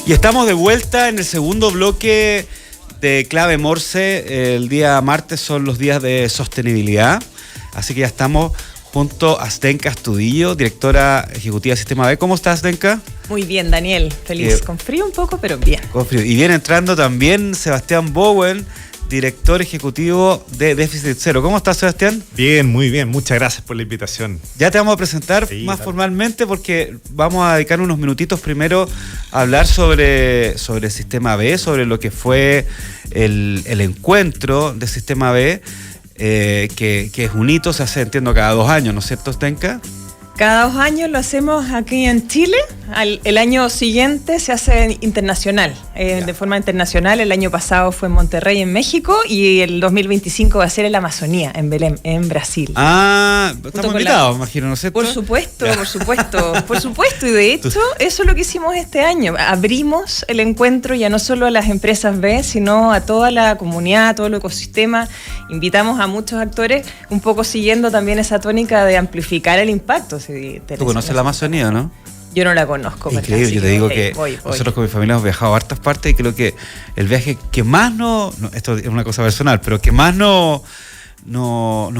Y estamos de vuelta en el segundo bloque de Clave Morse. El día martes son los días de sostenibilidad, así que ya estamos junto a Zdenka Astudillo, directora ejecutiva de Sistema B. ¿Cómo estás, Zdenka? Muy bien, Daniel. Feliz. Con frío un poco, pero bien. Con frío. Y viene entrando también Sebastián Bowen, director ejecutivo de Déficit Cero. ¿Cómo estás, Sebastián? Bien, muy bien. Muchas gracias por la invitación. Ya te vamos a presentar más formalmente porque vamos a dedicar unos minutitos primero a hablar sobre Sistema B, sobre lo que fue el encuentro de Sistema B, que es un hito, se hace, entiendo, cada 2 años, ¿no es cierto, Zdenka? Cada 2 años lo hacemos aquí en Chile. El año siguiente se hace internacional, de forma internacional. El año pasado fue en Monterrey, en México, y el 2025 va a ser en la Amazonía, en Belém, en Brasil. Ah, estamos invitados, imagino, ¿no es cierto? Por supuesto, por supuesto. Y de hecho, eso es lo que hicimos este año. Abrimos el encuentro ya no solo a las empresas B, sino a toda la comunidad, a todo el ecosistema. Invitamos a muchos actores, un poco siguiendo también esa tónica de amplificar el impacto. ¿Tú conoces la Amazonía, no? Yo no la conozco. Increíble, yo te digo que nosotros con mi familia hemos viajado a hartas partes y creo que el viaje que más esto es una cosa personal, pero que más nos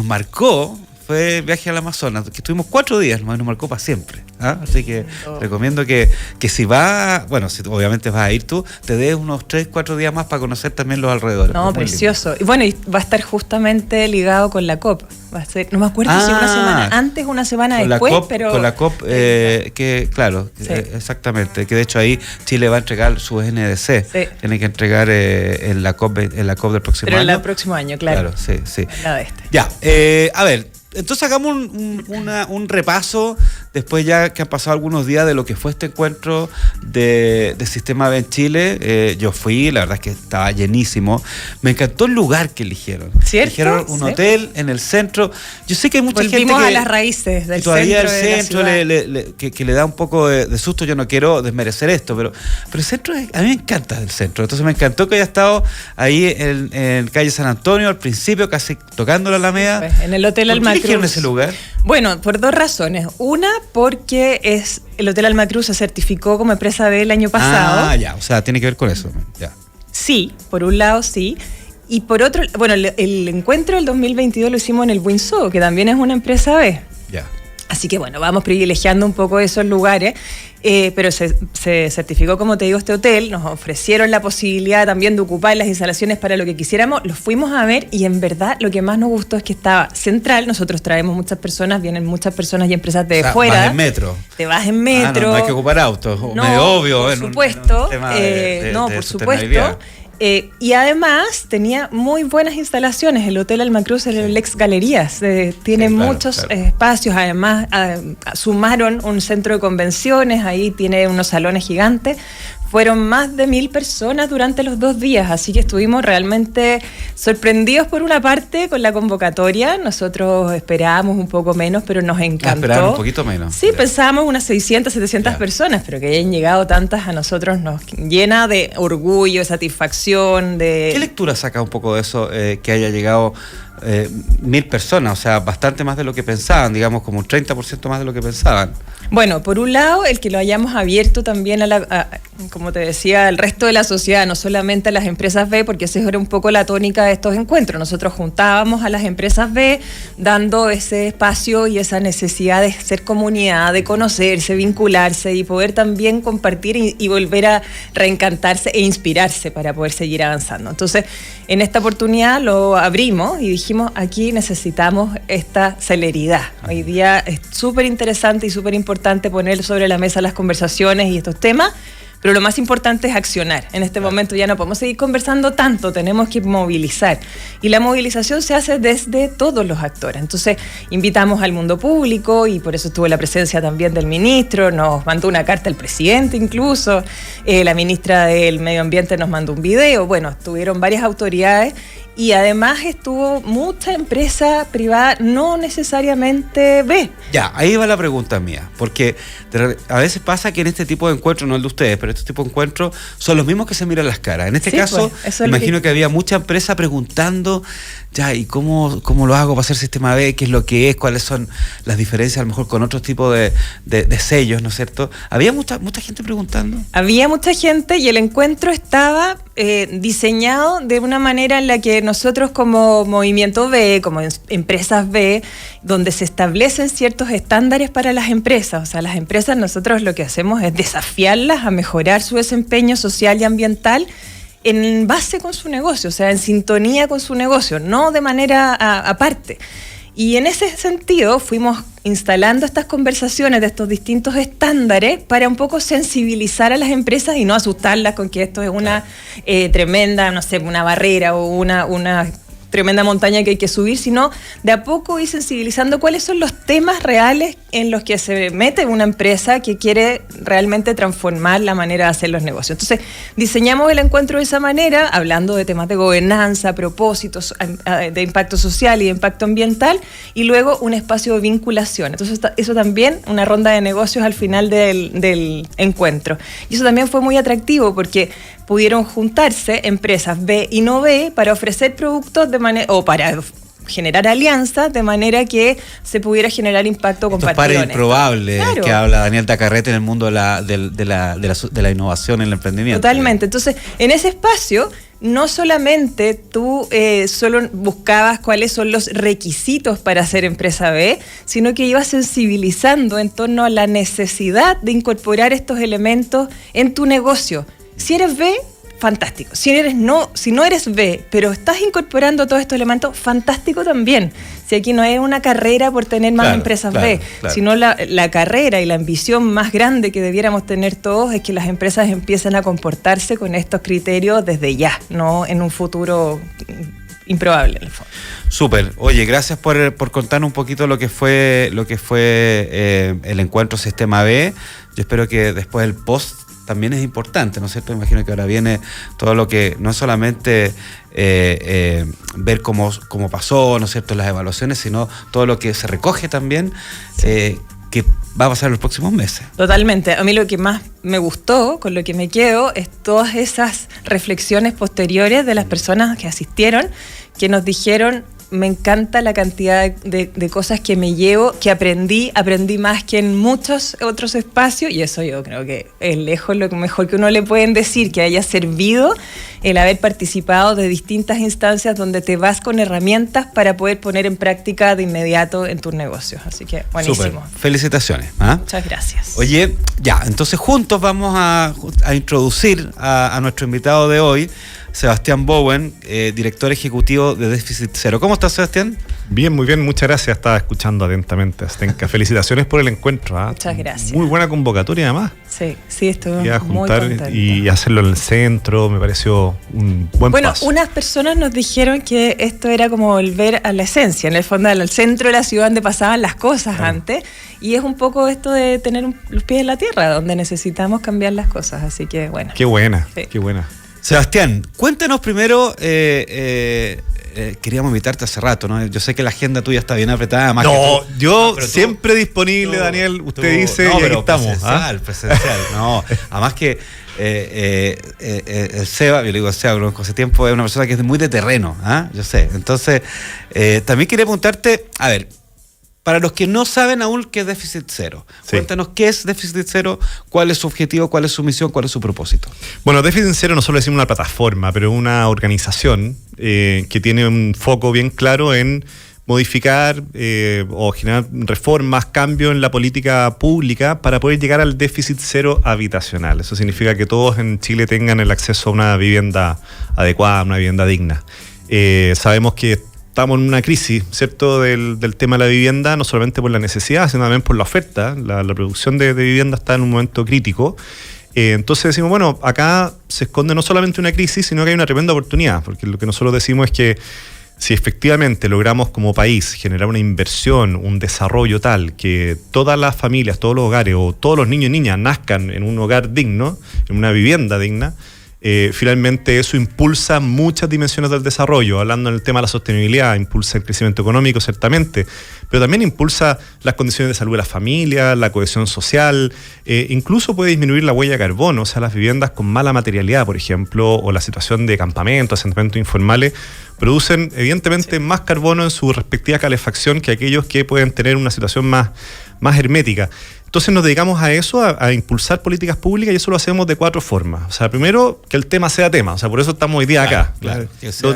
marcó fue el viaje al Amazonas, que estuvimos 4 días, nos marcó para siempre. Así que recomiendo que si vas, bueno, si obviamente vas a ir tú, te des unos 3-4 días más para conocer también los alrededores. No, precioso. Y bueno, y va a estar justamente ligado con la COP. Va a ser, no me acuerdo si una semana antes o una semana después, pero... Con la COP, que claro, sí. Exactamente, que de hecho ahí Chile va a entregar su NDC. Sí. Tiene que entregar en la COP del próximo año. Pero el próximo año, claro. Claro, sí. La de este. Ya, a ver... Entonces hagamos un repaso, después ya que han pasado algunos días de lo que fue este encuentro de Sistema B en Chile. Yo fui, la verdad es que estaba llenísimo. Me encantó el lugar que eligieron. ¿Cierto? Eligieron un hotel en el centro. Yo sé que hay mucha gente que... a las raíces del todavía centro el centro que le da un poco de susto. Yo no quiero desmerecer esto, pero el centro, a mí me encanta el centro. Entonces me encantó que haya estado ahí en calle San Antonio, al principio, casi tocando la Alameda. En el Hotel Almacruz. ¿En ese lugar? Bueno, por 2 razones. Una, porque el Hotel Almacruz se certificó como empresa B el año pasado. Ah, ya, o sea, tiene que ver con eso. Ya. Sí, por un lado sí. Y por otro, bueno, el encuentro del 2022 lo hicimos en el Winso, que también es una empresa B. Ya. Así que bueno, vamos privilegiando un poco esos lugares, pero se certificó, como te digo, este hotel. Nos ofrecieron la posibilidad también de ocupar las instalaciones para lo que quisiéramos. Los fuimos a ver y en verdad lo que más nos gustó es que estaba central. Nosotros traemos muchas personas, vienen muchas personas y empresas de fuera. Vas en metro. Te vas en metro. No hay que ocupar autos, no, medio obvio. Por supuesto. Por supuesto. Y además tenía muy buenas instalaciones. El Hotel Almacruz, el Lex Galerías, tiene muchos espacios. Además, sumaron un centro de convenciones, ahí tiene unos salones gigantes. Fueron más de 1.000 personas durante los 2 días, así que estuvimos realmente sorprendidos por una parte con la convocatoria. Nosotros esperábamos un poco menos, pero nos encantó. Esperaban un poquito menos. Sí, pensábamos unas 600, 700 personas, pero que hayan llegado tantas a nosotros nos llena de orgullo, de satisfacción. ¿Qué lectura saca un poco de eso, que haya llegado 1.000 personas? O sea, bastante más de lo que pensaban, digamos como un 30% más de lo que pensaban. Bueno, por un lado, el que lo hayamos abierto también como te decía, al resto de la sociedad, no solamente a las empresas B, porque esa era un poco la tónica de estos encuentros. Nosotros juntábamos a las empresas B dando ese espacio y esa necesidad de ser comunidad, de conocerse, vincularse y poder también compartir y volver a reencantarse e inspirarse para poder seguir avanzando. Entonces, en esta oportunidad lo abrimos y dijimos, aquí necesitamos esta celeridad. Hoy día es súper interesante y súper importante poner sobre la mesa las conversaciones y estos temas, pero lo más importante es accionar. En este momento ya no podemos seguir conversando tanto, tenemos que movilizar. Y la movilización se hace desde todos los actores. Entonces, invitamos al mundo público y por eso estuvo la presencia también del ministro, nos mandó una carta el presidente incluso, la ministra del Medio Ambiente nos mandó un video, bueno, estuvieron varias autoridades y además estuvo mucha empresa privada, no necesariamente B. Ya, ahí va la pregunta mía, porque a veces pasa que en este tipo de encuentros, no el de ustedes, pero este tipo de encuentros son los mismos que se miran las caras. En este caso, imagino que había mucha empresa preguntando, Ya, ¿y cómo lo hago para hacer sistema B? ¿Qué es lo que es? ¿Cuáles son las diferencias a lo mejor con otros tipos de sellos, ¿no es cierto? ¿Había mucha gente preguntando? Había mucha gente y el encuentro estaba diseñado de una manera en la que nosotros como Movimiento B, como empresas B, donde se establecen ciertos estándares para las empresas. O sea, las empresas nosotros lo que hacemos es desafiarlas a mejorar su desempeño social y ambiental en base con su negocio, o sea, en sintonía con su negocio, no de manera aparte. Y en ese sentido fuimos instalando estas conversaciones de estos distintos estándares para un poco sensibilizar a las empresas y no asustarlas con que esto es una tremenda, no sé, una barrera o una tremenda montaña que hay que subir, sino de a poco ir sensibilizando cuáles son los temas reales en los que se mete una empresa que quiere realmente transformar la manera de hacer los negocios. Entonces, diseñamos el encuentro de esa manera, hablando de temas de gobernanza, propósitos de impacto social y de impacto ambiental, y luego un espacio de vinculación. Entonces, eso también, una ronda de negocios al final del encuentro. Y eso también fue muy atractivo porque pudieron juntarse empresas B y no B para ofrecer productos o para generar alianzas de manera que se pudiera generar impacto compartido. Esto es improbable, claro, que habla Daniel Tacarrete en el mundo de la innovación, en el emprendimiento. Totalmente. Entonces, en ese espacio, no solamente tú solo buscabas cuáles son los requisitos para ser empresa B, sino que ibas sensibilizando en torno a la necesidad de incorporar estos elementos en tu negocio. Si eres B, fantástico. Si no eres B, pero estás incorporando todos estos elementos, fantástico también. Si aquí no es una carrera por tener más empresas B, sino la carrera y la ambición más grande que debiéramos tener todos es que las empresas empiecen a comportarse con estos criterios desde ya, no en un futuro improbable en el fondo. Súper. Oye, gracias por contarnos un poquito lo que fue el encuentro Sistema B. Yo espero que después el post también es importante, ¿no es cierto? Me imagino que ahora viene todo lo que, no solamente ver cómo pasó, ¿no es cierto?, las evaluaciones, sino todo lo que se recoge también, que va a pasar en los próximos meses. Totalmente. A mí lo que más me gustó, con lo que me quedo, es todas esas reflexiones posteriores de las personas que asistieron, que nos dijeron: me encanta la cantidad de cosas que me llevo, que aprendí más que en muchos otros espacios, y eso yo creo que es lejos lo mejor que uno le pueden decir, que haya servido el haber participado de distintas instancias donde te vas con herramientas para poder poner en práctica de inmediato en tus negocios. Así que buenísimo. Súper. Felicitaciones. Muchas gracias. Oye, ya, entonces juntos vamos a introducir a nuestro invitado de hoy, Sebastián Bowen, director ejecutivo de Déficit Cero. ¿Cómo estás, Sebastián? Bien, muy bien, muchas gracias. Estaba escuchando atentamente, Astenka. Felicitaciones por el encuentro. Muchas gracias. Muy buena convocatoria, además. Sí, estuve muy contenta. Y y hacerlo en el centro, me pareció un buen paso. Bueno, unas personas nos dijeron que esto era como volver a la esencia, en el fondo, al centro de la ciudad donde pasaban las cosas antes, y es un poco esto de tener los pies en la tierra, donde necesitamos cambiar las cosas, así que bueno. Qué buena, sí. Qué buena. Sebastián, cuéntanos primero, queríamos invitarte hace rato, ¿no? Yo sé que la agenda tuya está bien apretada. Más yo siempre disponible, Daniel, usted dice, y aquí estamos. Presencial, no. Además que el Seba, yo le digo Seba, pero hace tiempo es una persona que es muy de terreno, yo sé. Entonces, también quería preguntarte, a ver, para los que no saben aún qué es Déficit Cero, cuéntanos qué es Déficit Cero, cuál es su objetivo, cuál es su misión, cuál es su propósito. Bueno, Déficit Cero no solo decimos una plataforma, pero una organización que tiene un foco bien claro en modificar o generar reformas, cambios en la política pública para poder llegar al déficit cero habitacional. Eso significa que todos en Chile tengan el acceso a una vivienda adecuada, una vivienda digna. Sabemos que estamos en una crisis, ¿cierto?, del tema de la vivienda, no solamente por la necesidad, sino también por la oferta. La producción de vivienda está en un momento crítico. Entonces decimos, bueno, acá se esconde no solamente una crisis, sino que hay una tremenda oportunidad, porque lo que nosotros decimos es que si efectivamente logramos como país generar una inversión, un desarrollo tal que todas las familias, todos los hogares o todos los niños y niñas nazcan en un hogar digno, en una vivienda digna, finalmente eso impulsa muchas dimensiones del desarrollo. Hablando en el tema de la sostenibilidad, impulsa el crecimiento económico, ciertamente, pero también impulsa las condiciones de salud de las familias, la cohesión social, incluso puede disminuir la huella de carbono, o sea, las viviendas con mala materialidad, por ejemplo, o la situación de campamentos, asentamientos informales, producen evidentemente más carbono en su respectiva calefacción que aquellos que pueden tener una situación más hermética. Entonces nos dedicamos a eso, a impulsar políticas públicas, y eso lo hacemos de 4 formas. O sea, primero, que el tema sea tema. O sea, por eso estamos hoy día acá. Claro.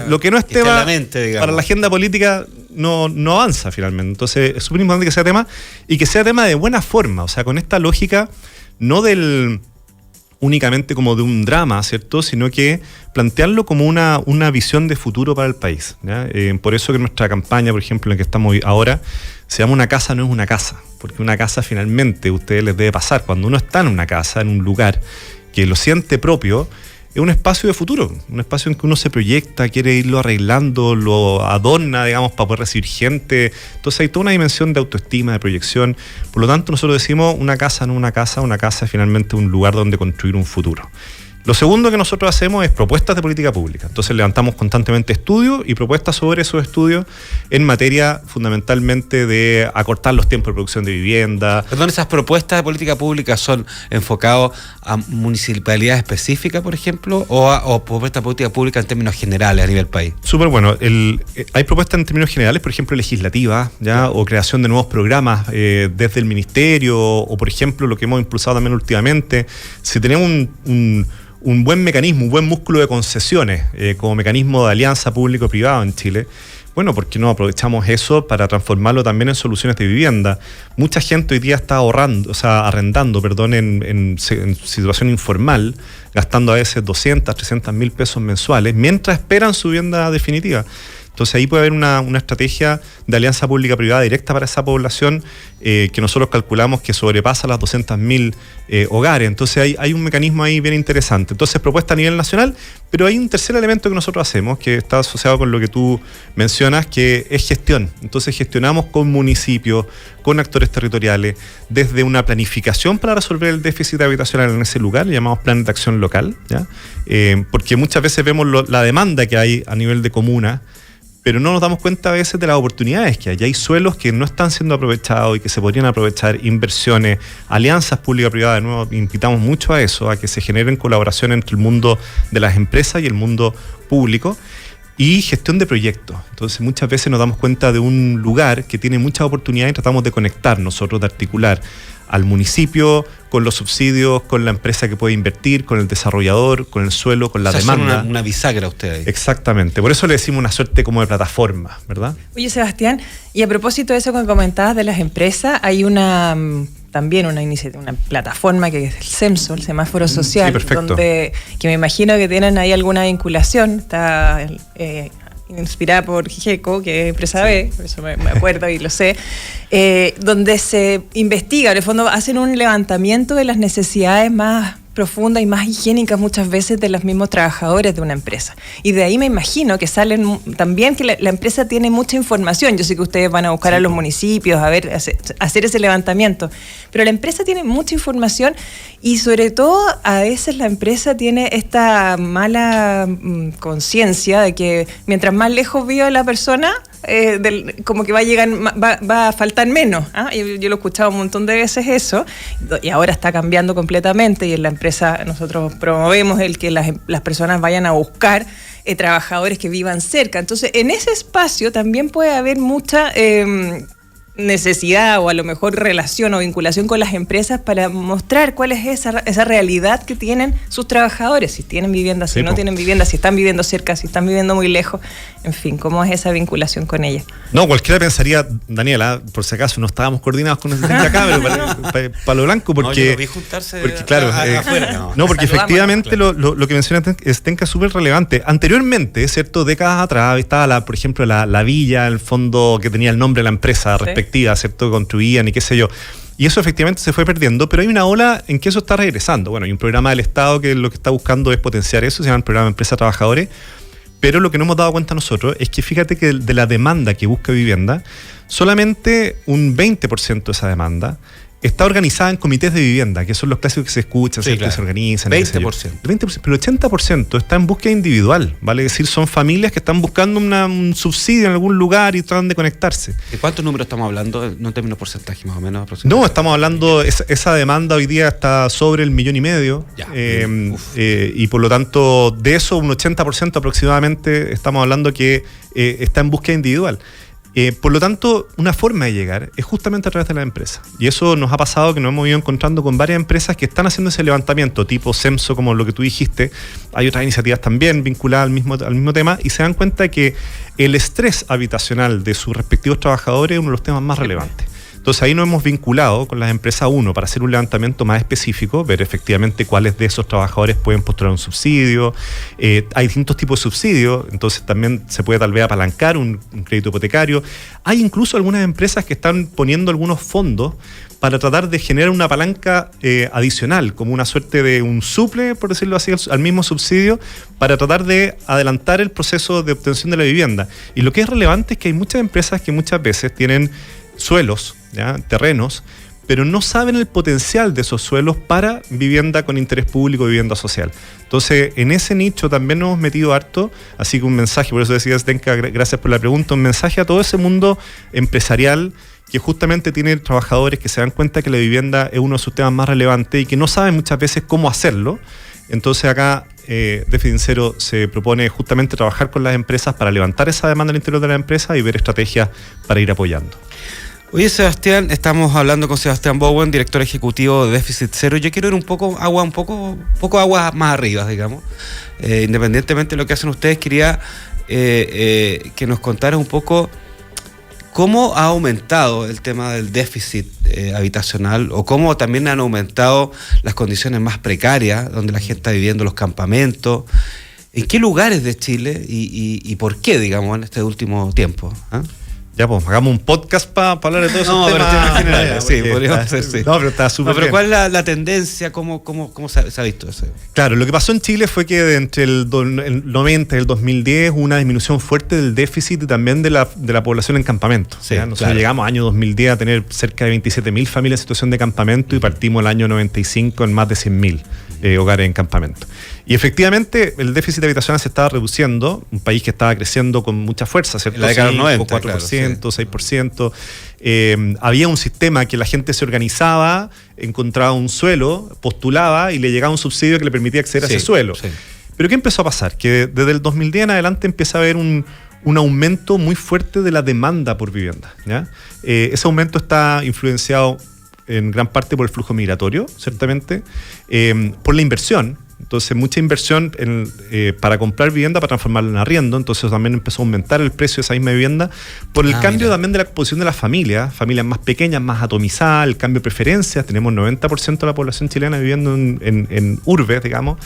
Lo que no es tema la mente, para la agenda política no avanza finalmente. Entonces es súper importante que sea tema, y que sea tema de buena forma. O sea, con esta lógica no únicamente como de un drama, ¿cierto? Sino que plantearlo como una visión de futuro para el país, ¿ya? Por eso que nuestra campaña, por ejemplo, en la que estamos ahora, se llama Una casa no es una casa, porque una casa finalmente a ustedes les debe pasar, cuando uno está en una casa, en un lugar que lo siente propio, es un espacio de futuro, un espacio en que uno se proyecta, quiere irlo arreglando, lo adorna, digamos, para poder recibir gente. Entonces hay toda una dimensión de autoestima, de proyección. Por lo tanto, nosotros decimos una casa no una casa es finalmente un lugar donde construir un futuro. Lo segundo que nosotros hacemos es propuestas de política pública. Entonces levantamos constantemente estudios y propuestas sobre esos estudios en materia fundamentalmente de acortar los tiempos de producción de vivienda. Perdón, ¿esas propuestas de política pública son enfocadas a municipalidades específicas, por ejemplo, o propuestas de política pública en términos generales a nivel país? Súper bueno. Hay propuestas en términos generales, por ejemplo, legislativas, ¿ya? O creación de nuevos programas desde el ministerio, o por ejemplo, lo que hemos impulsado también últimamente. Si tenemos un buen mecanismo, un buen músculo de concesiones como mecanismo de alianza público-privado en Chile, bueno, ¿por qué no aprovechamos eso para transformarlo también en soluciones de vivienda? Mucha gente hoy día está arrendando en situación informal, gastando a veces 200, 300 mil pesos mensuales, mientras esperan su vivienda definitiva. Entonces ahí puede haber una estrategia de alianza pública-privada directa para esa población que nosotros calculamos que sobrepasa las 200.000 hogares. Entonces hay un mecanismo ahí bien interesante. Entonces propuesta a nivel nacional, pero hay un tercer elemento que nosotros hacemos que está asociado con lo que tú mencionas, que es gestión. Entonces gestionamos con municipios, con actores territoriales, desde una planificación para resolver el déficit habitacional en ese lugar, le llamamos plan de acción local, ¿ya? Porque muchas veces vemos la demanda que hay a nivel de comuna, pero no nos damos cuenta a veces de las oportunidades que hay. Hay suelos que no están siendo aprovechados y que se podrían aprovechar, inversiones, alianzas público-privadas. De nuevo, invitamos mucho a eso, a que se generen colaboración entre el mundo de las empresas y el mundo público. Y gestión de proyectos. Entonces muchas veces nos damos cuenta de un lugar que tiene muchas oportunidades y tratamos de conectar nosotros, de articular al municipio con los subsidios, con la empresa que puede invertir, con el desarrollador, con el suelo, con la demanda. Son una bisagra ustedes. Exactamente, por eso le decimos una suerte como de plataforma, ¿verdad? Oye, Sebastián, y a propósito de eso que comentabas de las empresas, hay también una iniciativa, una plataforma que es el CEMSO, el Semáforo Social, sí, donde que me imagino que tienen ahí alguna vinculación, está inspirada por GIGECO, que es empresa B, por eso me acuerdo y lo sé, donde se investiga, en el fondo hacen un levantamiento de las necesidades más profundas y más higiénicas muchas veces de los mismos trabajadores de una empresa. Y de ahí me imagino que salen también que la empresa tiene mucha información. Yo sé que ustedes van a buscar a los municipios, a ver, hacer ese levantamiento, pero la empresa tiene mucha información y sobre todo a veces la empresa tiene esta mala conciencia de que mientras más lejos viva la persona, como que va a faltar menos. Yo lo he escuchado un montón de veces eso, y ahora está cambiando completamente, y en la empresa nosotros promovemos el que las personas vayan a buscar trabajadores que vivan cerca. Entonces en ese espacio también puede haber mucha necesidad o a lo mejor relación o vinculación con las empresas para mostrar cuál es esa realidad que tienen sus trabajadores, si tienen vivienda, si no tienen vivienda, si están viviendo cerca, si están viviendo muy lejos, en fin, cómo es esa vinculación con ellas. No, cualquiera pensaría, Daniela, por si acaso no estábamos coordinados con ese tema acá, pero para lo blanco, porque... No, yo lo vi juntarse claro, afuera. No, porque efectivamente lo que menciona Stenka es súper relevante. Anteriormente, ¿cierto? Décadas atrás, estaba por ejemplo, la villa, el fondo que tenía el nombre de la empresa respectiva, ¿cierto? Que construían y qué sé yo. Y eso efectivamente se fue perdiendo, pero hay una ola en que eso está regresando. Bueno, hay un programa del Estado que lo que está buscando es potenciar eso, se llama el programa Empresa Trabajadores, pero lo que no hemos dado cuenta nosotros es que fíjate que de la demanda que busca vivienda, solamente un 20% de esa demanda está organizada en comités de vivienda, que son los clásicos que se escuchan, sí, claro, que se organizan. 20%. 20%. Pero el 80% está en búsqueda individual, ¿vale? Es decir, son familias que están buscando un subsidio en algún lugar y tratan de conectarse. ¿De cuántos números estamos hablando? No en términos porcentaje, más o menos. No, estamos hablando, esa demanda hoy día está sobre el 1,5 millones. Y por lo tanto, de eso, un 80% aproximadamente, estamos hablando que está en búsqueda individual. Por lo tanto, una forma de llegar es justamente a través de la empresa. Y eso nos ha pasado que nos hemos ido encontrando con varias empresas que están haciendo ese levantamiento, tipo CEMSO, como lo que tú dijiste. Hay otras iniciativas también vinculadas al mismo tema, y se dan cuenta que el estrés habitacional de sus respectivos trabajadores es uno de los temas más relevantes. Entonces ahí nos hemos vinculado con las empresas para hacer un levantamiento más específico, ver efectivamente cuáles de esos trabajadores pueden postular un subsidio. Hay distintos tipos de subsidios, entonces también se puede tal vez apalancar un crédito hipotecario. Hay incluso algunas empresas que están poniendo algunos fondos para tratar de generar una palanca adicional, como una suerte de un suple, por decirlo así, al mismo subsidio, para tratar de adelantar el proceso de obtención de la vivienda. Y lo que es relevante es que hay muchas empresas que muchas veces tienen suelos, ¿ya? Terrenos, pero no saben el potencial de esos suelos para vivienda con interés público, vivienda social. Entonces, en ese nicho también nos hemos metido harto, así que un mensaje, por eso decía Zdenka, gracias por la pregunta, un mensaje a todo ese mundo empresarial que justamente tiene trabajadores que se dan cuenta que la vivienda es uno de sus temas más relevantes y que no saben muchas veces cómo hacerlo. Entonces acá Déficit Cero se propone justamente trabajar con las empresas para levantar esa demanda al interior de la empresa y ver estrategias para ir apoyando. Oye, Sebastián, estamos hablando con Sebastián Bowen, director ejecutivo de Déficit Cero. Yo quiero ir un poco agua más arriba, digamos. Independientemente de lo que hacen ustedes, quería que nos contaras un poco cómo ha aumentado el tema del déficit habitacional, o cómo también han aumentado las condiciones más precarias, donde la gente está viviendo, los campamentos. ¿En qué lugares de Chile y por qué, digamos, en este último tiempo? ¿Ah? Ya, pues, hagamos un podcast para hablar de todo eso. No, pero temas generales, sí, podríamos hacer, sí. No, pero está súper bien. ¿Cuál es la tendencia? ¿Cómo se ha visto eso? Claro, lo que pasó en Chile fue que entre el 90 y el 2010 hubo una disminución fuerte del déficit y también de la población en campamento. Sí, nosotros llegamos año 2010 a tener cerca de 27.000 familias en situación de campamento y partimos el año 95 en más de 100.000 hogares en campamento. Y efectivamente el déficit habitacional se estaba reduciendo, un país que estaba creciendo con mucha fuerza, ¿cierto? En la década de los 90, 4%, claro, sí. 6%. Había un sistema que la gente se organizaba, encontraba un suelo, postulaba y le llegaba un subsidio que le permitía acceder a ese suelo. Sí. Pero ¿qué empezó a pasar? Que desde el 2010 en adelante empieza a haber un aumento muy fuerte de la demanda por vivienda, ¿ya? Ese aumento está influenciado en gran parte por el flujo migratorio, ciertamente, por la inversión. Entonces, mucha inversión para comprar vivienda, para transformarla en arriendo. Entonces, también empezó a aumentar el precio de esa misma vivienda por el cambio también de la composición de las familias más pequeñas, más atomizadas, el cambio de preferencias. Tenemos 90% de la población chilena viviendo en urbes, digamos.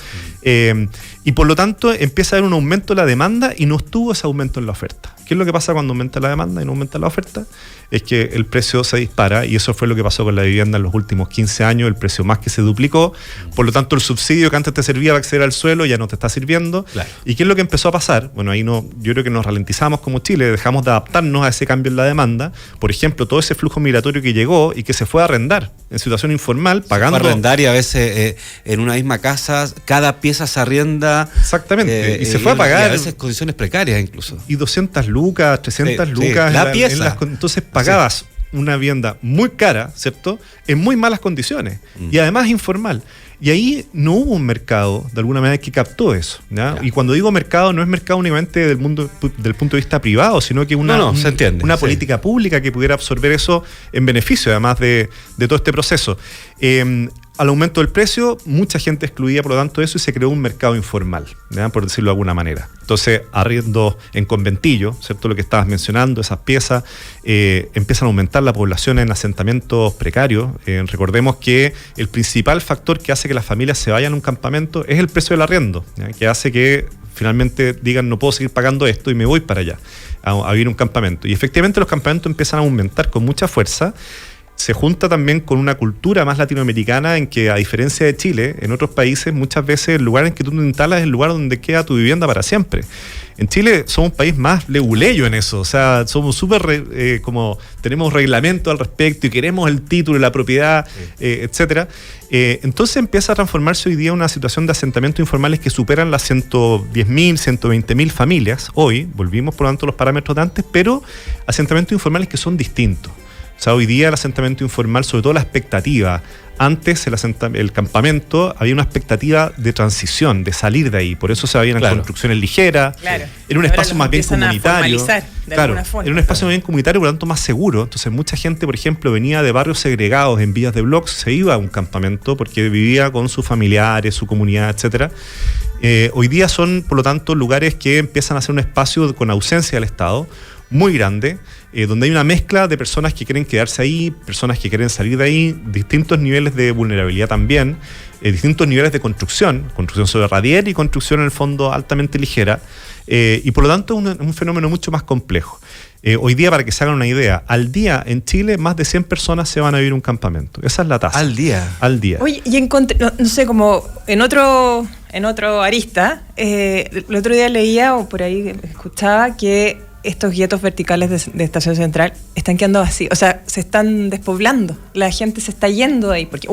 Y por lo tanto, empieza a haber un aumento de la demanda y no estuvo ese aumento en la oferta. ¿Qué es lo que pasa cuando aumenta la demanda y no aumenta la oferta? Es que el precio se dispara, y eso fue lo que pasó con la vivienda en los últimos 15 años, el precio más que se duplicó. Por lo tanto, el subsidio que antes te servía para acceder al suelo ya no te está sirviendo. Claro. ¿Y qué es lo que empezó a pasar? Bueno, ahí yo creo que nos ralentizamos como Chile, dejamos de adaptarnos a ese cambio en la demanda. Por ejemplo, todo ese flujo migratorio que llegó y que se fue a arrendar en situación informal, pagando. Se fue a arrendar, y a veces en una misma casa cada pieza se arrienda. Exactamente, y se fue a pagar. Y a veces condiciones precarias incluso. Y 200 lucas, 300 lucas. La pieza. Entonces pagabas una vivienda muy cara, ¿cierto? En muy malas condiciones. Y además informal. Y ahí no hubo un mercado, de alguna manera, que captó eso, ¿ya? Y cuando digo mercado, no es mercado únicamente del punto de vista privado, sino que una política pública que pudiera absorber eso en beneficio, además de todo este proceso. Al aumento del precio, mucha gente excluía, por lo tanto, eso, y se creó un mercado informal, ¿ya? Por decirlo de alguna manera. Entonces, arriendo en conventillo, ¿cierto? Lo que estabas mencionando, esas piezas, empiezan a aumentar la población en asentamientos precarios. Recordemos que el principal factor que hace que las familias se vayan a un campamento es el precio del arriendo, ¿ya? Que hace que finalmente digan, no puedo seguir pagando esto y me voy para allá a vivir un campamento. Y efectivamente los campamentos empiezan a aumentar con mucha fuerza. se junta también con una cultura más latinoamericana en que, a diferencia de Chile, en otros países muchas veces el lugar en que tú te instalas es el lugar donde queda tu vivienda para siempre. En Chile somos un país más leguleyo en eso, o sea, somos súper como tenemos reglamento al respecto y queremos el título y la propiedad, etcétera. Entonces empieza a transformarse hoy día una situación de asentamientos informales que superan las 110.000, 120.000 familias. Hoy volvimos por lo tanto a los parámetros de antes, pero asentamientos informales que son distintos. O sea, hoy día el asentamiento informal, sobre todo la expectativa, antes el campamento había una expectativa de transición, de salir de ahí, por eso se habían construcciones ligeras, era un espacio más bien comunitario, era un espacio más bien comunitario, por lo tanto más seguro. Entonces mucha gente, por ejemplo, venía de barrios segregados en villas de bloques, se iba a un campamento porque vivía con sus familiares, su comunidad, etcétera. Hoy día son, por lo tanto, lugares que empiezan a ser un espacio con ausencia del Estado, muy grande, donde hay una mezcla de personas que quieren quedarse ahí, personas que quieren salir de ahí, distintos niveles de vulnerabilidad también, distintos niveles de construcción sobre radier y construcción en el fondo altamente ligera, y por lo tanto un fenómeno mucho más complejo. Hoy día, para que se hagan una idea, al día en Chile más de 100 personas se van a vivir un campamento. Esa es la tasa. ¿Al día? Al día. Oye, y encontré, no sé, como en otro arista, el otro día leía o por ahí escuchaba que estos guetos verticales de Estación Central están quedando vacíos, o sea, se están despoblando, la gente se está yendo de ahí, porque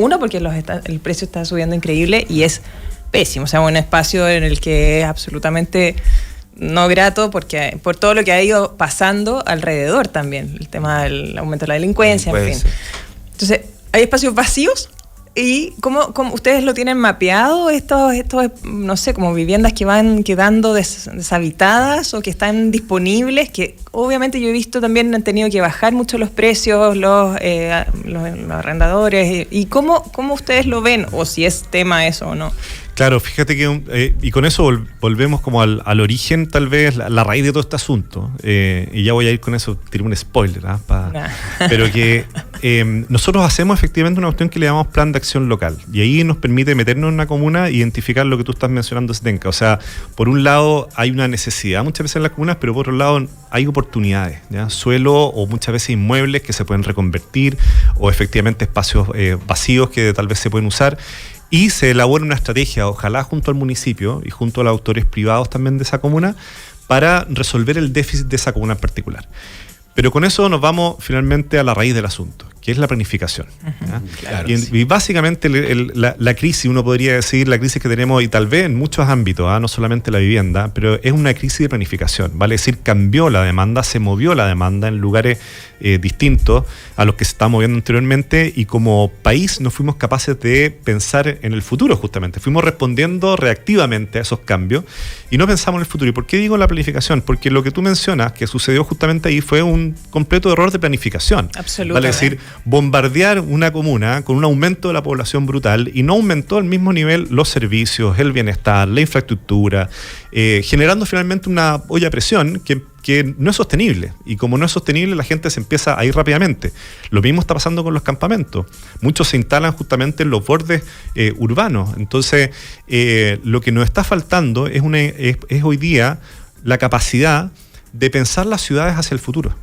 el precio está subiendo increíble y es pésimo, o sea, un espacio en el que es absolutamente no grato porque por todo lo que ha ido pasando alrededor también, el tema del aumento de la delincuencia, en fin. Entonces, hay espacios vacíos. ¿Y cómo ustedes lo tienen mapeado, estos no sé, como viviendas que van quedando deshabitadas o que están disponibles? Que obviamente yo he visto también han tenido que bajar mucho los precios, los arrendadores. ¿Y cómo ustedes lo ven? O si es tema eso o no. Claro, fíjate que, y con eso volvemos como al origen, tal vez, la raíz de todo este asunto. Y ya voy a ir con eso, tiré un spoiler, pero que nosotros hacemos efectivamente una cuestión que le llamamos plan de acción local. Y ahí nos permite meternos en una comuna e identificar lo que tú estás mencionando, Zdenka. O sea, por un lado hay una necesidad muchas veces en las comunas, pero por otro lado hay oportunidades, ¿ya? Suelo o muchas veces inmuebles que se pueden reconvertir o efectivamente espacios vacíos que tal vez se pueden usar. Y se elabora una estrategia, ojalá junto al municipio y junto a los autores privados también de esa comuna, para resolver el déficit de esa comuna en particular. Pero con eso nos vamos finalmente a la raíz del asunto, que es la planificación. Claro, y básicamente la crisis, uno podría decir, la crisis que tenemos, y tal vez en muchos ámbitos, no solamente la vivienda, pero es una crisis de planificación, vale decir, cambió la demanda, se movió la demanda en lugares distintos a los que se estaba moviendo anteriormente, y como país no fuimos capaces de pensar en el futuro justamente, fuimos respondiendo reactivamente a esos cambios y no pensamos en el futuro. ¿Y por qué digo la planificación? Porque lo que tú mencionas, que sucedió justamente ahí, fue un completo error de planificación. Absolutamente. Vale decir, bombardear una comuna con un aumento de la población brutal y no aumentó al mismo nivel los servicios, el bienestar, la infraestructura, generando finalmente una olla a presión que no es sostenible. Y como no es sostenible, la gente se empieza a ir rápidamente. Lo mismo está pasando con los campamentos. Muchos se instalan justamente en los bordes urbanos. Entonces, lo que nos está faltando es hoy día la capacidad de pensar las ciudades hacia el futuro.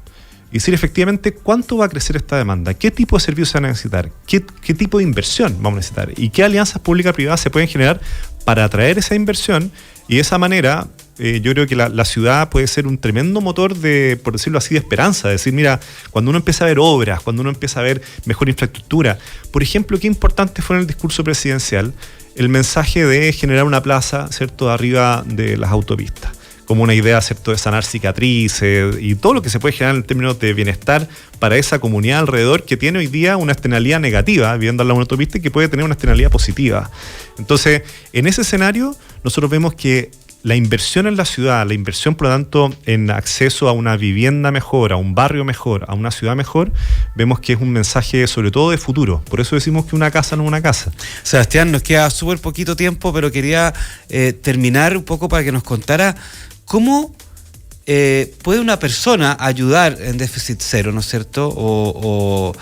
Y decir efectivamente cuánto va a crecer esta demanda, qué tipo de servicios se van a necesitar, qué tipo de inversión vamos a necesitar y qué alianzas públicas-privadas se pueden generar para atraer esa inversión. Y de esa manera yo creo que la ciudad puede ser un tremendo motor de, por decirlo así, de esperanza. Decir, mira, cuando uno empieza a ver obras, cuando uno empieza a ver mejor infraestructura, por ejemplo, qué importante fue en el discurso presidencial el mensaje de generar una plaza, ¿cierto?, arriba de las autopistas, como una idea, ¿cierto?, de sanar cicatrices y todo lo que se puede generar en términos de bienestar para esa comunidad alrededor que tiene hoy día una externalidad negativa, viviendo en la autopista, y que puede tener una externalidad positiva. Entonces, en ese escenario, nosotros vemos que la inversión en la ciudad, la inversión, por lo tanto, en acceso a una vivienda mejor, a un barrio mejor, a una ciudad mejor, vemos que es un mensaje sobre todo de futuro. Por eso decimos que una casa no es una casa. Sebastián, nos queda súper poquito tiempo, pero quería terminar un poco para que nos contara ¿cómo puede una persona ayudar en déficit cero, ¿no es cierto? O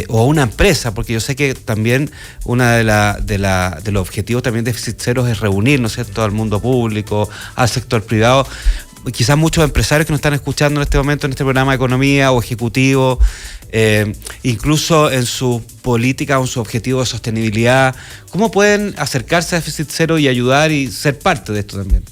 una empresa, porque yo sé que también uno de los objetivos también de déficit cero es reunir, ¿no es cierto?, al mundo público, al sector privado. Quizás muchos empresarios que nos están escuchando en este momento en este programa de economía o ejecutivos incluso en su política o en su objetivo de sostenibilidad? ¿Cómo pueden acercarse a Déficit Cero y ayudar y ser parte de esto también?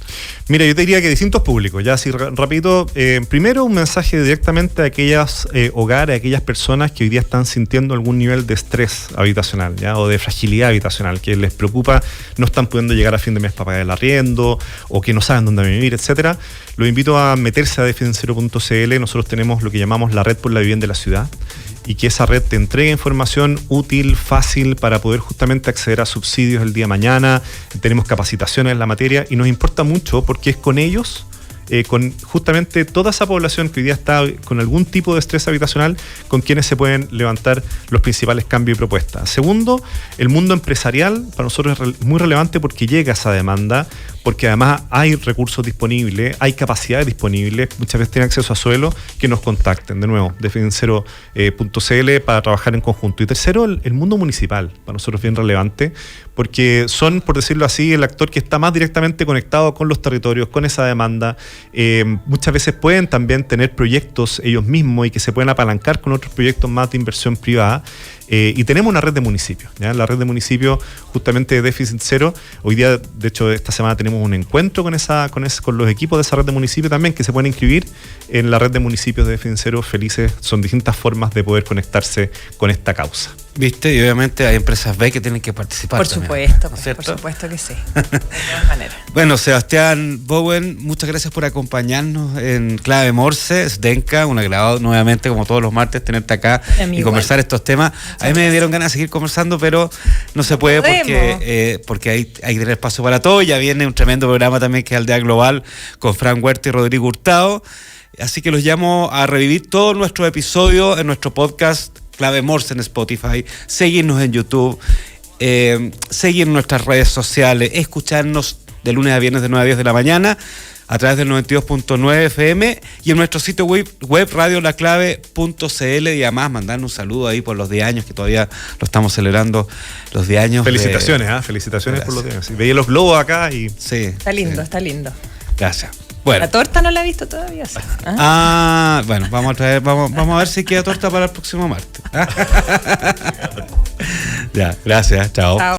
Mira, yo te diría que distintos públicos, ya así rapidito. Primero, un mensaje directamente a aquellas hogares, a aquellas personas que hoy día están sintiendo algún nivel de estrés habitacional, ¿ya? O de fragilidad habitacional, que les preocupa, no están pudiendo llegar a fin de mes para pagar el arriendo, o que no saben dónde vivir, etcétera. Los invito a meterse a deficientcero.cl. Nosotros tenemos lo que llamamos la red por la vivienda de la ciudad, y que esa red te entregue información útil, fácil, para poder justamente acceder a subsidios el día de mañana. Tenemos capacitaciones en la materia y nos importa mucho porque es con ellos, con justamente toda esa población que hoy día está con algún tipo de estrés habitacional, con quienes se pueden levantar los principales cambios y propuestas. Segundo, el mundo empresarial para nosotros es muy relevante porque llega esa demanda, porque además hay recursos disponibles, hay capacidades disponibles, muchas veces tienen acceso a suelo, que nos contacten. De nuevo, deficientcero.cl para trabajar en conjunto. Y tercero, el mundo municipal, para nosotros es bien relevante, porque son, por decirlo así, el actor que está más directamente conectado con los territorios, con esa demanda. Muchas veces pueden también tener proyectos ellos mismos y que se pueden apalancar con otros proyectos más de inversión privada. Y tenemos una red de municipios, ¿ya? La red de municipios justamente de Déficit Cero. Hoy día, de hecho, esta semana tenemos un encuentro con los equipos de esa red de municipios también, que se pueden inscribir en la red de municipios de Déficit Cero. Felices, son distintas formas de poder conectarse con esta causa. ¿Viste? Y obviamente hay empresas B que tienen que participar. Por también, supuesto, ¿no es cierto? por supuesto que sí. De todas maneras. Bueno, Sebastián Bowen, muchas gracias por acompañarnos en Clave Morse. Zdenka, un agrado nuevamente, como todos los martes, tenerte acá y conversar estos temas. A mí me dieron ganas de seguir conversando, pero no se puede porque hay que tener espacio para todo. Ya viene un tremendo programa también que es Aldea Global con Fran Huerta y Rodrigo Hurtado. Así que los llamo a revivir todos nuestros episodios en nuestro podcast Clave Morse en Spotify, seguirnos en YouTube, seguir nuestras redes sociales, escucharnos de lunes a viernes de 9 a 10 de la mañana a través del 92.9 FM y en nuestro sitio web radiolaclave.cl, y además mandarnos un saludo ahí por los 10 años, que todavía lo estamos celebrando, los 10 años. Felicitaciones, felicitaciones. Gracias. Por los 10 años. Veía los globos acá y... Sí. Está lindo, está lindo. Gracias. Bueno. La torta no la he visto todavía. Bueno, vamos a ver si queda torta para el próximo martes. Ya, gracias, chao.